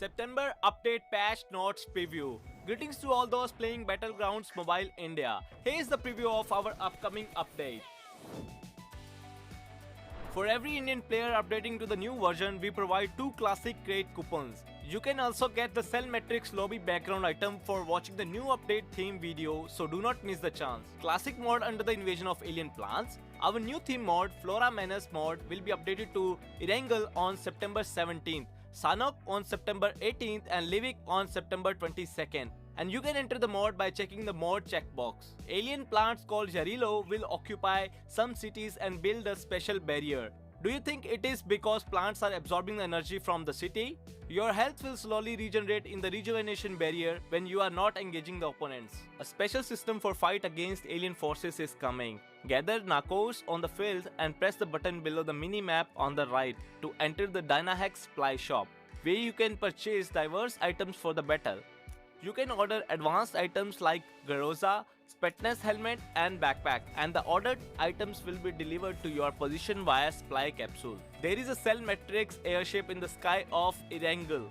September Update Patch Notes Preview. Greetings to all those playing Battlegrounds Mobile India. Here is the preview of our upcoming update. For every Indian player updating to the new version, we provide 2 classic crate coupons. You can also get the Cell Matrix lobby background item for watching the new update theme video, so do not miss the chance. Classic mod under the invasion of alien plants. Our new theme mod, Flora Menace mod, will be updated to Erangel on September 17th, Sanok on September 18th and Livik on September 22nd. And you can enter the mod by checking the mod checkbox. Alien plants called Jarilo will occupy some cities and build a special barrier. Do you think it is because plants are absorbing the energy from the city? Your health will slowly regenerate in the rejuvenation barrier when you are not engaging the opponents. A special system for fight against alien forces is coming. Gather Nakos on the field and press the button below the mini-map on the right to enter the Dynahex supply shop, where you can purchase diverse items for the battle. You can order advanced items like Garoza, Spetness helmet and backpack, and the ordered items will be delivered to your position via supply capsule. There is a Cell Matrix airship in the sky of Erangel,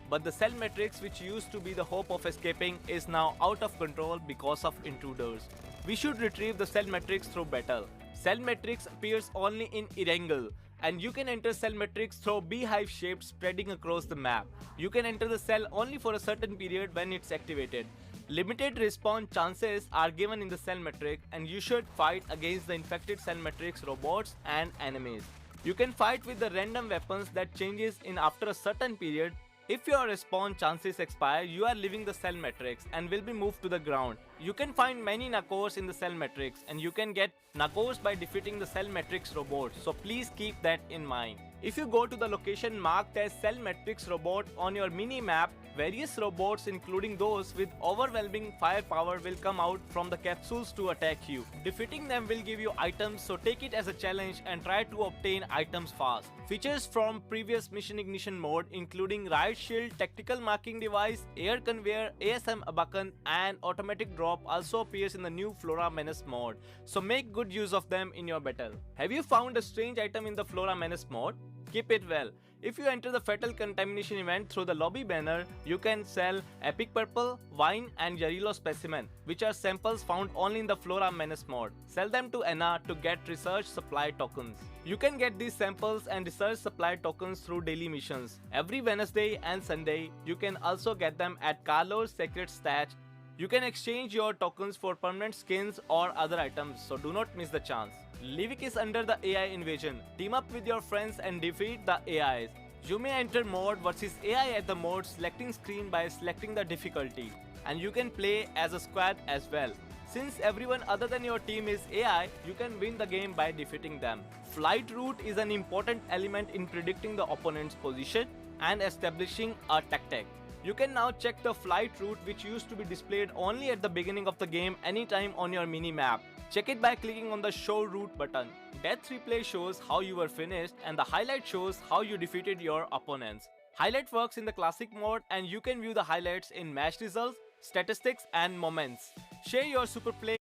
but the Cell Matrix, which used to be the hope of escaping, is now out of control because of intruders. We should retrieve the Cell Matrix through battle. Cell Matrix appears only in Erangel, and you can enter Cell Matrix through beehive shapes spreading across the map. You can enter the cell only for a certain period when it's activated. Limited respawn chances are given in the Cell Matrix, and you should fight against the infected Cell Matrix robots and enemies. You can fight with the random weapons that changes in after a certain period. If your respawn chances expire, you are leaving the Cell Matrix and will be moved to the ground. You can find many Nakos in the Cell Matrix, and you can get Nakos by defeating the Cell Matrix robots, so please keep that in mind. If you go to the location marked as Cell Matrix robot on your mini-map, various robots including those with overwhelming firepower will come out from the capsules to attack you. Defeating them will give you items, so take it as a challenge and try to obtain items fast. Features from previous Mission Ignition mode including Riot Shield, Tactical Marking Device, Air Conveyor, ASM Abakan and Automatic Drop also appears in the new Flora Menace mode, so make good use of them in your battle. Have you found a strange item in the Flora Menace mode? Keep it well. If you enter the Fatal Contamination event through the lobby banner, you can sell Epic Purple, Wine and Jarilo Specimen, which are samples found only in the Flora Menace mod. Sell them to Anna to get research supply tokens. You can get these samples and research supply tokens through daily missions. Every Wednesday and Sunday, you can also get them at Carlo's Secret Stash. You can exchange your tokens for permanent skins or other items, so do not miss the chance. Livik is under the AI invasion. Team up with your friends and defeat the AIs. You may enter mode versus AI at the mode selecting screen by selecting the difficulty, and you can play as a squad as well. Since everyone other than your team is AI, you can win the game by defeating them. Flight route is an important element in predicting the opponent's position and establishing a tactic. You can now check the flight route, which used to be displayed only at the beginning of the game anytime on your mini-map. Check it by clicking on the Show Route button. Death Replay shows how you were finished and the highlight shows how you defeated your opponents. Highlight works in the classic mode, and you can view the highlights in match results, statistics and moments. Share your super play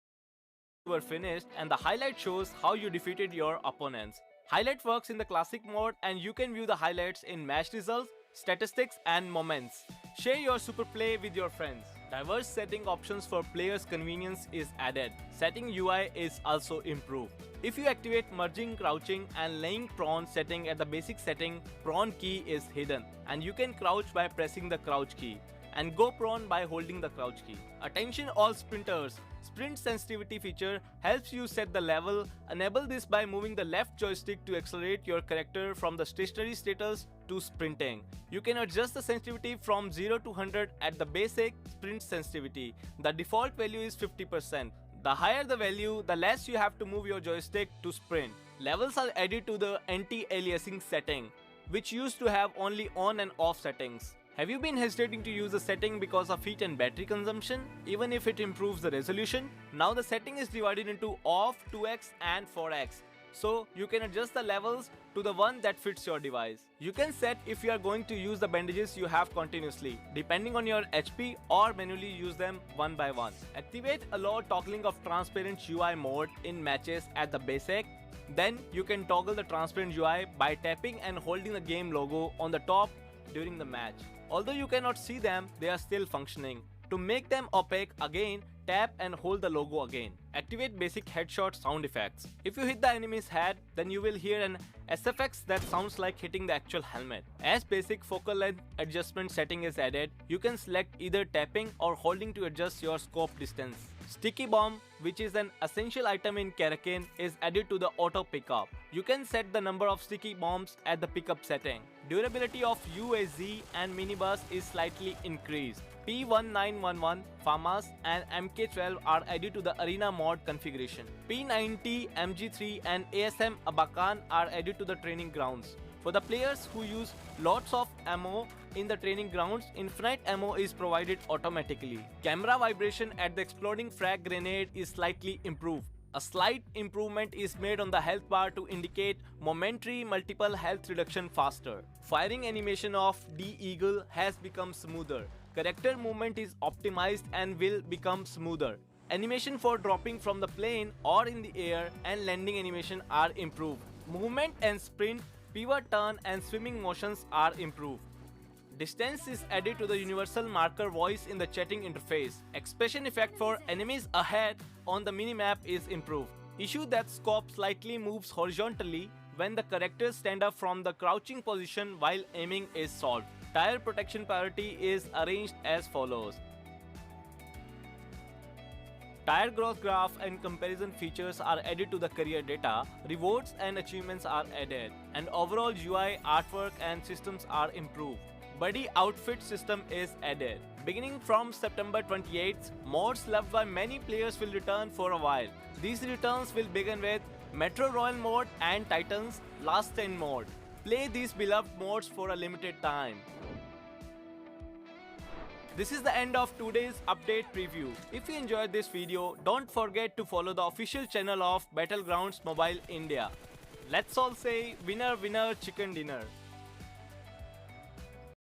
you were finished and the highlight shows how you defeated your opponents. Highlight works in the classic mode, and you can view the highlights in match results, statistics and moments. Share your super play with your friends. Diverse setting options for players' convenience is added. Setting UI is also improved. If you activate merging, crouching and laying prone setting at the basic setting, prone key is hidden and you can crouch by pressing the crouch key and go prone by holding the crouch key. Attention all sprinters! Sprint sensitivity feature helps you set the level. Enable this by moving the left joystick to accelerate your character from the stationary status to sprinting. You can adjust the sensitivity from 0 to 100 at the basic sprint sensitivity. The default value is 50%. The higher the value, the less you have to move your joystick to sprint. Levels are added to the anti-aliasing setting, which used to have only on and off settings. Have you been hesitating to use the setting because of heat and battery consumption, even if it improves the resolution? Now the setting is divided into off, 2x and 4x. So you can adjust the levels to the one that fits your device. You can set if you are going to use the bandages you have continuously, depending on your HP, or manually use them one by one. Activate allow toggling of transparent UI mode in matches at the basic. Then you can toggle the transparent UI by tapping and holding the game logo on the top during the match. Although you cannot see them, they are still functioning. To make them opaque again, tap and hold the logo again. Activate basic headshot sound effects. If you hit the enemy's head, then you will hear an SFX that sounds like hitting the actual helmet. As basic focal length adjustment setting is added, you can select either tapping or holding to adjust your scope distance. Sticky bomb, which is an essential item in Karakane, is added to the auto pickup. You can set the number of sticky bombs at the pickup setting. Durability of UAZ and minibus is slightly increased. P1911, FAMAS and MK12 are added to the arena mod configuration. P90, MG3 and ASM Abakan are added to the training grounds. For the players who use lots of ammo in the training grounds, infinite ammo is provided automatically. Camera vibration at the exploding frag grenade is slightly improved. A slight improvement is made on the health bar to indicate momentary multiple health reduction faster. Firing animation of D-Eagle has become smoother. Character movement is optimized and will become smoother. Animation for dropping from the plane or in the air and landing animation are improved. Movement and sprint, pivot turn and swimming motions are improved. Distance is added to the universal marker voice in the chatting interface. Expression effect for enemies ahead on the minimap is improved. Issue that scope slightly moves horizontally when the characters stand up from the crouching position while aiming is solved. Tire protection priority is arranged as follows. Tire growth graph and comparison features are added to the career data, rewards and achievements are added, and overall UI, artwork and systems are improved. Buddy outfit system is added. Beginning from September 28th, mods loved by many players will return for a while. These returns will begin with Metro Royal mode and Titans Last Stand mode. Play these beloved modes for a limited time. This is the end of today's update preview. If you enjoyed this video, don't forget to follow the official channel of Battlegrounds Mobile India. Let's all say winner winner chicken dinner.